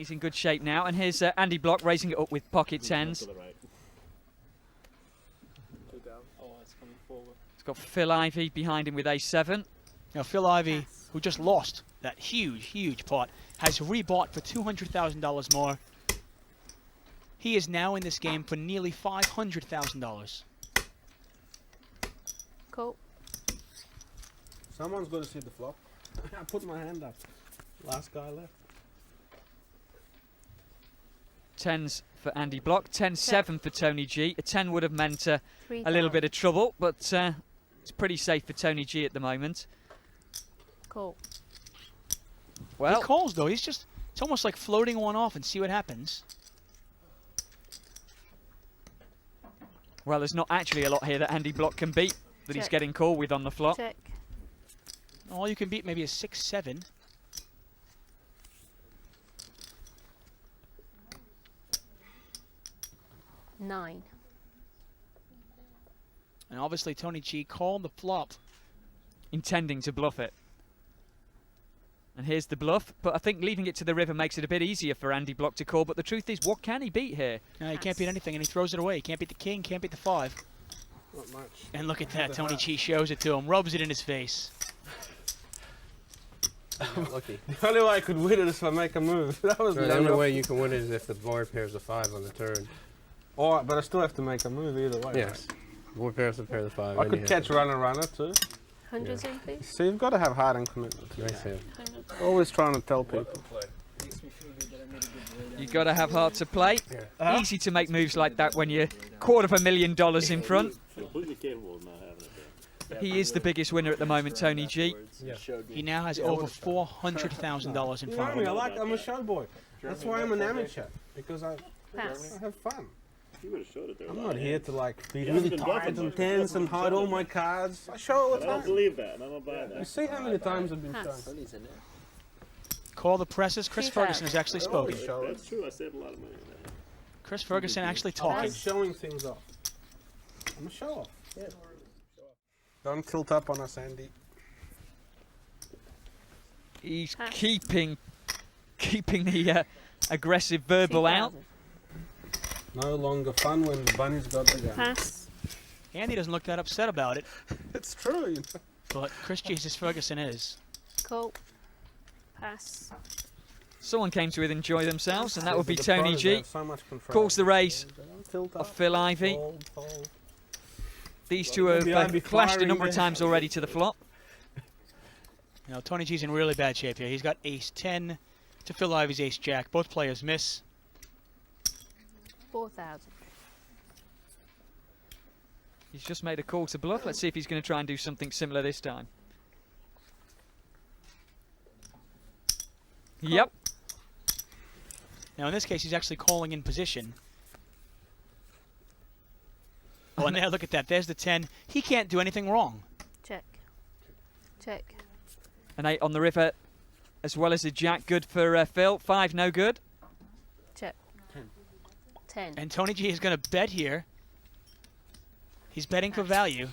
He's in good shape now. And here's Andy Bloch raising it up with pocket tens. He's got Phil Ivey behind him with ace-7. Now Phil Ivey, who just lost that huge pot, has rebought for $200,000 more. He is now in this game for nearly $500,000. Cool. Someone's going to see the flop. I put my hand up. Last guy left. Tens for Andy Bloch, 10-7 for Tony G. A 10 would have meant a little bit of trouble, but it's pretty safe for Tony G at the moment. Cool. Well, he calls though. It's almost like floating one off and see what happens. Well, there's not actually a lot here that Andy Bloch can beat that he's getting called with on the flop. Check. All you can beat maybe a 6-7. Nine. And obviously Tony G called the flop, intending to bluff it. And here's the bluff, but I think leaving it to the river makes it a bit easier for Andy Bloch to call, but the truth is, what can he beat here? No, he can't beat anything, and he throws it away. He can't beat the king, can't beat the 5. Not much. And look at that, Tony G shows it to him, rubs it in his face. Lucky. The only way I could win it is if I make a move. That was the only way you can win it is if the board pairs a 5 on the turn. Or, but I still have to make a move either way. Yes. Right? Board pairs a pair of 5. I could catch runner too. 100 in, please. So you've got to have heart and commitment. Nice hand. Always trying to tell people. You've got to have heart to play. Easy to make moves like that when you're $250,000 in front. He is the biggest winner at the moment, Tony G. Yeah. He now has over $400,000 in front of him. I'm a show boy. That's why I'm an amateur. Because I have fun. I'm not here to be really tired and tense and hide all my cards. I show all the time. I don't believe that. I don't buy that. You see how many times I've been shown? Call the presses. Chris Ferguson has actually spoken. That's true. I saved a lot of money on that. Chris Ferguson actually I talking. like showing things off. I'm a show off. Yeah. Don't tilt up on us, Andy. He's keeping the aggressive verbal out. No longer fun when Bunny's got the gun. Pass. Andy doesn't look that upset about it. It's true. You know. But Chris Jesus Ferguson is. Cool. Pass. Someone came to enjoy themselves, and that would be Tony G. So much control. Calls the raise of Phil Ivey. Fold. These two have clashed a number of times already to the flop. You know, Tony G's in really bad shape here. He's got ace-10 to Phil Ivey's ace-jack. Both players miss. 4,000. He's just made a call to bluff. Let's see if he's going to try and do something similar this time. Yep. Now in this case, he's actually calling in position. Oh, and now look at that. There's the 10. He can't do anything wrong. Check. Check. An 8 on the river, as well as a jack. Good for Phil. 5 no good. Check. 10. And Tony G is going to bet here. He's betting for value.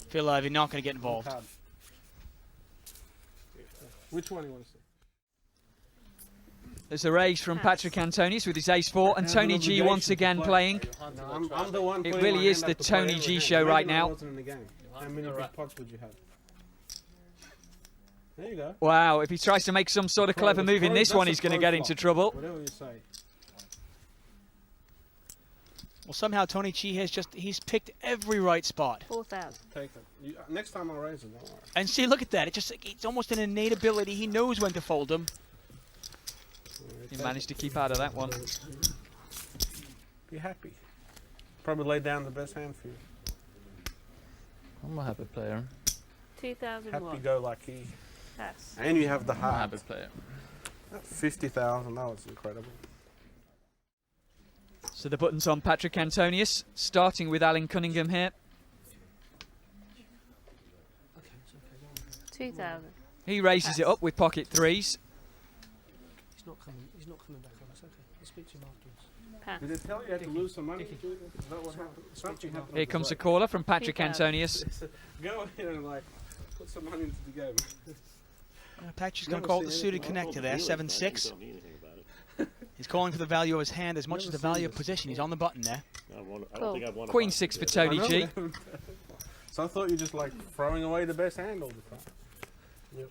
Phil Ivey not going to get involved. Which one do you want to see? There's a raise from Patrick Antonius with his ace-4, and Tony G once again playing. No, I'm the one. It really is the Tony G show right now. How many big pots would you have? There you go. Wow, if he tries to make some sort of clever move in this one, he's going to get into trouble. Whatever you say. Well, somehow Tony G has he's picked every right spot. 4,000. Take it. Next time I'll raise it, don't worry. And see, look at that. It's almost an innate ability. He knows when to fold them. He managed to keep out of that one. Be happy. Probably lay down the best hand for you. I'm a happy player. 2,000. Happy-go-lucky. Pass. And you have the I'm a heart. happy player. 50,000. That was incredible. So the button's on Patrick Antonius, starting with Alan Cunningham here. 2,000. He raises it up with pocket threes. He's not coming back on us. Okay, I'll speak to him afterwards. Pass. Did they tell you had to lose some money? Is that what happened? Something happened. Here comes a caller from Patrick 2,000. Antonius. Go here and put some money into the game. Patrick's going to call it the suited connector there, 7-6. He's calling for the value of his hand as much as the value of position. He's on the button there. Queen 6 for Tony G. So I thought you were just like throwing away the best hand all the time. Yep.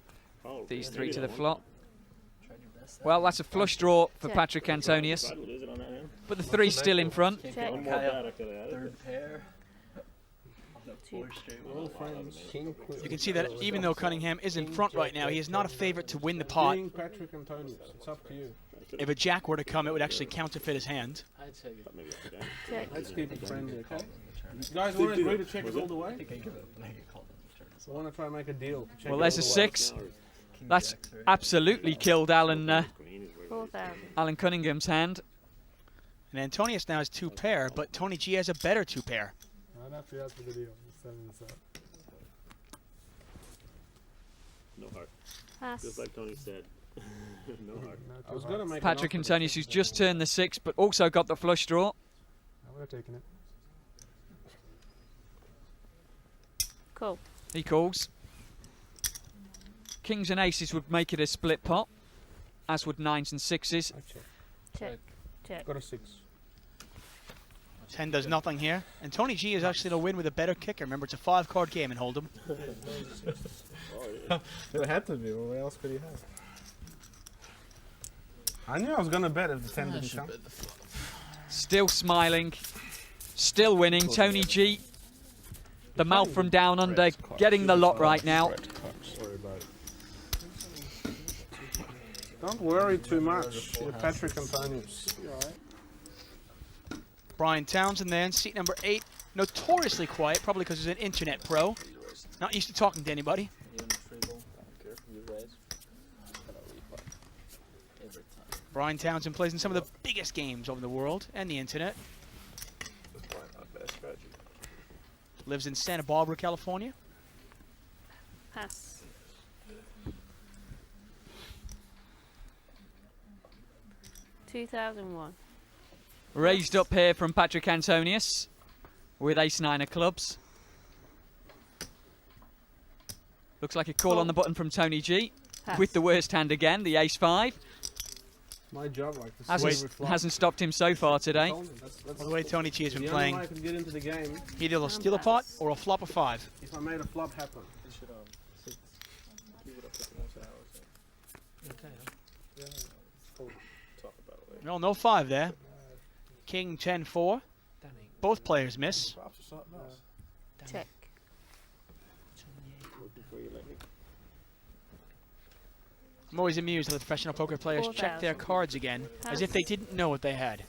These 3 to the flop. Well, that's a flush draw for Patrick Antonius. But the 3's still in front. Check. Third pair. You can see that even though Cunningham is in front right now, he is not a favorite to win the pot. Patrick Antonius, it's up to you. If a jack were to come, it would actually counterfeit his hand. Check. Let's keep it friendly, okay? You guys want to agree to check it all the way? I want to try and make a deal. Well, there's a 6. That's absolutely killed Alan 4,000. Alan Cunningham's hand. And Antonius now has 2 pair, but Tony G has a better 2 pair. I'd have to ask for the deal. 7's up. No heart. Pass. Just like Tony said. No heart. I was going to make Patrick Antonius, who's just turned the 6, but also got the flush draw. I would have taken it. Cool. He calls. Kings and aces would make it a split pot, as would 9s and 6s. Check. Check. Got a 6. 10 does nothing here. And Tony G is actually going to win with a better kicker. Remember, it's a 5-card game in Hold'em. It had to be. What else could he have? I knew I was going to bet if the 10 didn't come. Still smiling, still winning. Tony G, the mouth from down under, getting the lot right now. Don't worry too much. You're Patrick Antonius. You alright? Brian Townsend then, seat number 8. Notoriously quiet, probably because he's an internet pro. Not used to talking to anybody. Brian Townsend plays in some of the biggest games over the world and the internet. Lives in Santa Barbara, California. Pass. $2,001. Raised up here from Patrick Antonius with ace-9 of clubs. Looks like a call on the button from Tony G. Pass. With the worst hand again, the ace-5. My job, like the Hasn't stopped him so far today. That's the way Tony G has been the playing. only way I can get into the game Either he'll steal a pot or a flop a 5. if I made a flop happen. No, no 5 there. King 10-4. Both players miss. Check. I'm always amused that the professional poker players check their 4,000. cards again, as if they didn't know what they had.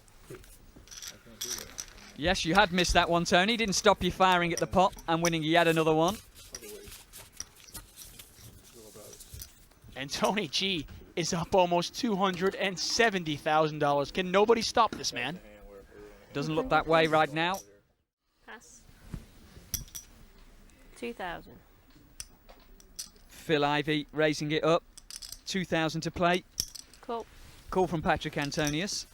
Yes, you had missed that one, Tony. Didn't stop you firing at the pot and winning yet another one. And Tony G is up almost $270,000. Can nobody stop this man? Doesn't look that way right now. Pass. 2,000. Phil Ivey raising it up. 2,000 to play. Cool. Call from Patrick Antonius.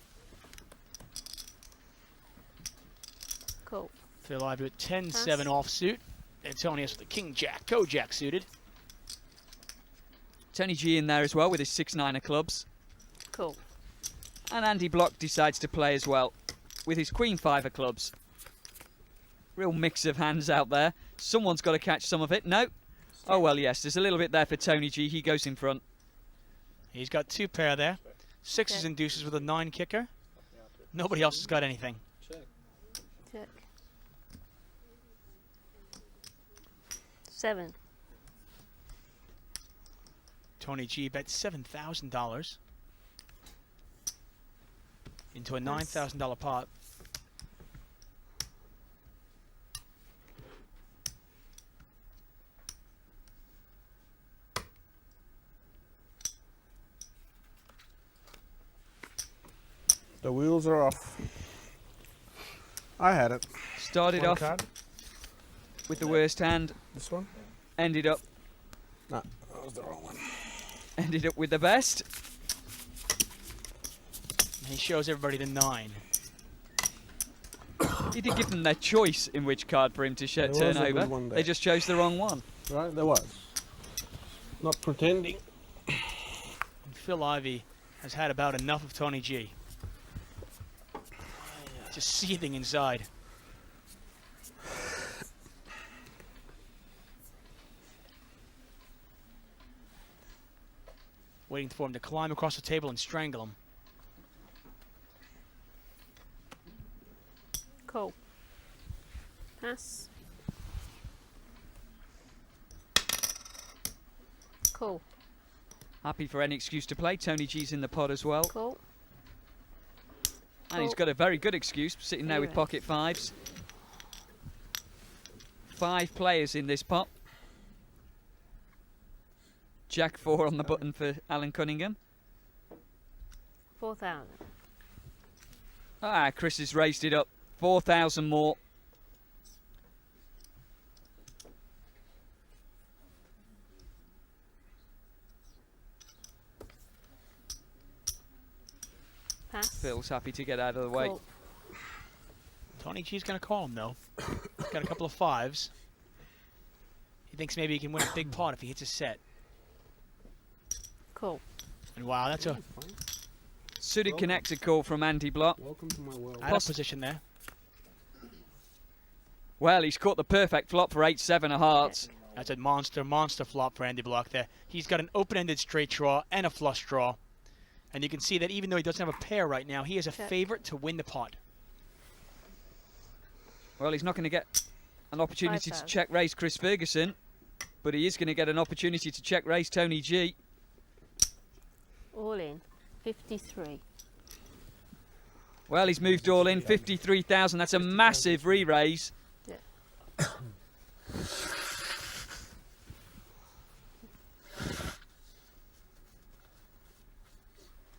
Cool. Phil Ivey with 10-7 offsuit. Antonius with the King Jack, Jack suited. Tony G in there as well with his 6-9 of clubs. Cool. And Andy Bloch decides to play as well with his Queen 5 of clubs. Real mix of hands out there. Someone's got to catch some of it. No. Oh, well, yes. There's a little bit there for Tony G. He goes in front. He's got 2 pair there. 6s and deuces with a 9 kicker. Nobody else has got anything. Check. 7. Tony G bet $7,000 into a $9,000 pot. The wheels are off. I had it. Started One off card. with the worst hand. This one? Ended up No, that was the wrong one. ended up with the best. And he shows everybody the 9. He did give them their choice in which card for him to There turn was a good over. one there. They just chose the wrong one. Right, there was. Not pretending. Phil Ivey has had about enough of Tony G. Just seething inside. Waiting for him to climb across the table and strangle him. Cool. Pass. Cool. Happy for any excuse to play. Tony G's in the pod as well. Cool. And he's got a very good excuse, sitting there with pocket fives. 5 players in this pot. Jack 4 on the button for Alan Cunningham. 4,000. Ah, Chris has raised it up. 4,000 more. Pass. Phil's happy to get out of the way. Cool. Tony G's going to call him, though. He's got a couple of 5s. He thinks maybe he can win a big pot if he hits a set. Cool. And wow, that's a Suited connector call from Andy Bloch. Welcome to my world. out of position there. Well, he's caught the perfect flop for 8-7 of hearts. That's a monster flop for Andy Bloch there. He's got an open-ended straight draw and a flush draw. And you can see that even though he doesn't have a pair right now, he is a favorite to win the pot. Well, he's not going to get an opportunity to 5,000. check raise Chris Ferguson, but he is going to get an opportunity to check raise Tony G. All in. 53. Well, he's moved all in, 53,000. That's a massive re-raise. Yeah.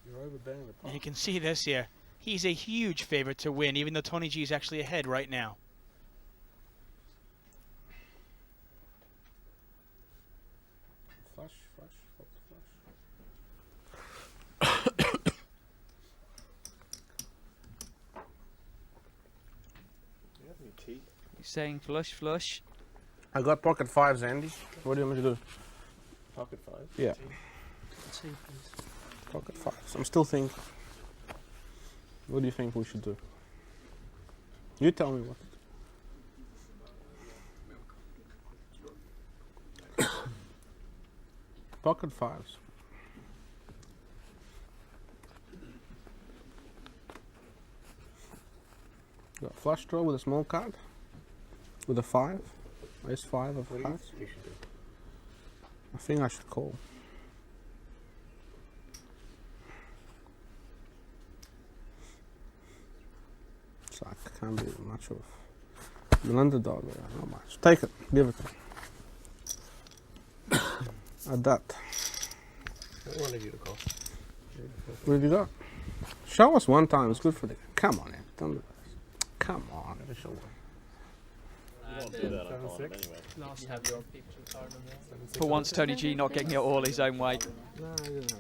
You're overbearing the pot. And you can see this here. He's a huge favorite to win, even though Tony G is actually ahead right now. Flush, flush, flush, You have any tea? He's saying flush, flush. I got pocket 5s, Andy. What do you want me to do? Pocket 5? Yeah, Tea, please. pocket 5s. I'm still thinking. What do you think we should do? You tell me what. Pocket 5s. Got flush draw with a small card. With a 5. Ace 5 of hearts. You should do. I think I should call. It's like, can't be much of an underdog there, not much. Take it, give it. At that. I wanted you to call. What have you got? Show us one time, it's good for the. Come on, Ed, don't do this. Come on. Never show one. You won't do that, I'll call him anyway. Last You have your picture card on there. For once, Tony G not getting it all his own way. No, you know.